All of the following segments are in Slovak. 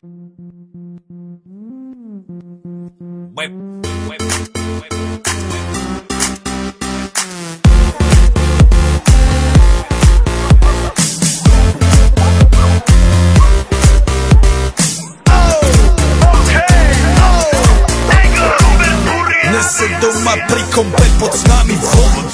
Dnes je doma pri kompe pod nami von.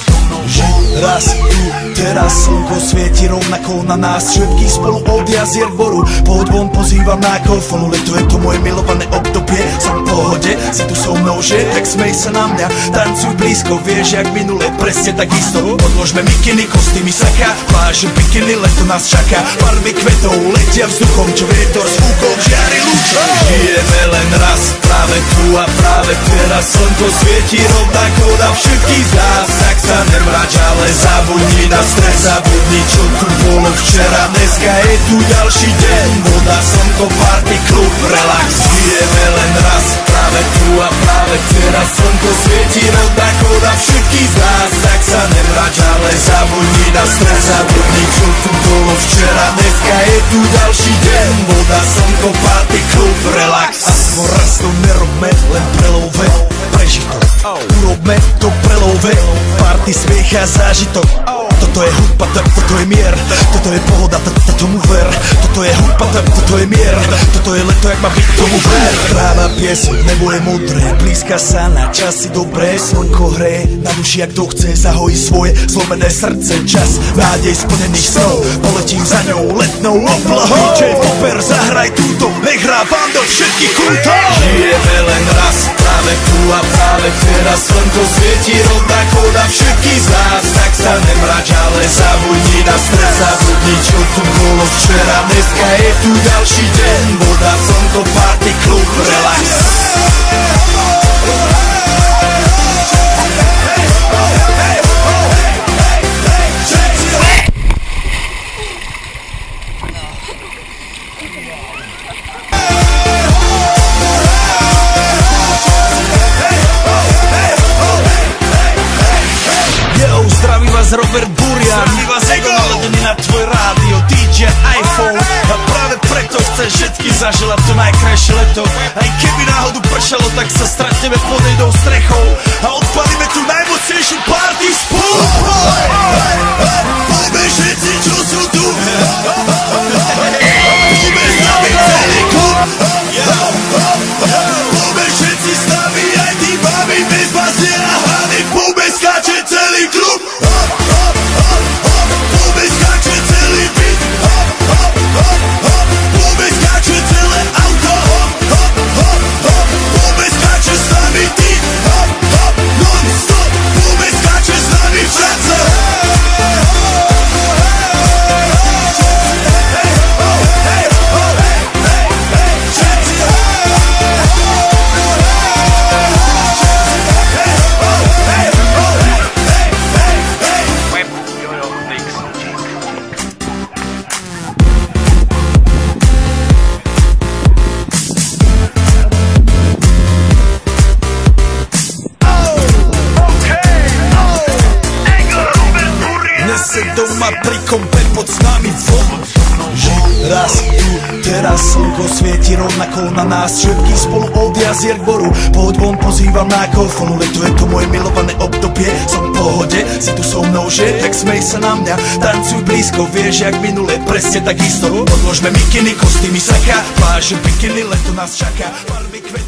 Že raz tu, teraz slnko svieti rovnako na nás. Všetkých spolu od jazier boru. Poď von, pozývam na golfonu. Leto je to moje milované obdobie. Som v pohode, si tu so mnou, že? Tak smej sa na mňa, tancuj blízko. Vieš, jak minule, presne tak isto. Odložme mikiny, kostýmy, saka. Pláže, bikiny, leto nás čaká. Farby kvetov letia vzduchom, čo vietor s fúkom žiari lúčom. Žijeme len raz, práve tu a práve teraz. Slnko svieti rovnako na všetkých z nás. Tak sa nemrač, ale zabudni na stres. Zabudni, čo tu bolo včera. Dneska je tu ďalší deň. Voda, slnko, party, klub, relax. Žijeme len raz, práve tu a práve teraz. Slnko svieti rovnako na všetkých z nás. Tak sa nemrač, ale zabudni na stres. Zabudni, čo tu bolo včera. Dneska je tu ďalší deň. Voda, slnko, party, klub, relax. Aspoň raz to nerobme, len prelove. Prežitok, urobme to prelove. Party, smiech a zážitok. Toto je hudba, toto je mier. Toto je pohoda, tomu ver. Toto je hudba, toto je mier. Toto je leto, jak má byť, tomu ver. Práva pieseň, nebo je modré. Blízka sa na časy dobré. Slnko hreje na duši, jak to chce. Zahojí svoje zlomené srdce. Čas nádej splnených snov. Poletím za ňou letnou oblohou. DJ Popper, zahraj túto. Nech hrá vám do všetkých kútov. Žijeme len raz, práve tu a práve teraz. Slnko svieti rovnako na všetkých z nás. Tak sa nemrač, ale zabudni na stres. Zabudni, čo tu bolo včera. Dneska je tu ďalší deň. Voda, slnko, party, klub, relax. Zdraví vás Robert Burian. Zdraví vás Ego, naladený na tvoj rádio DJ iPhone. A práve preto chcem všetky zaželať to najkrajšie leto. Aj keby náhodu pršalo, tak sa stratneme pod jednou strechou a odpalíme tu najmocnejšiu party spolu. Poďme všetci, čo sú tu. Poďme s nami celý klub. Poďme všetci s nami, aj tí babi bez vás nenahraný. Poďme skáče celý klub. Doma pri kompe pod nami von. Že raz tu, teraz slnko svieti rovnako na nás. Všetkých spolu od jazier k boru. Poď von, pozývam na golfonu. Leto je to moje milované obdobie. Som v pohode, si tu so mnou, že? Tak smej sa na mňa, tancuj blízko. Vieš, jak minule, presne tak isto. Odložme mikiny, kostýmy, saka. Pláže, bikiny, leto nás čaká. Farby, kvety.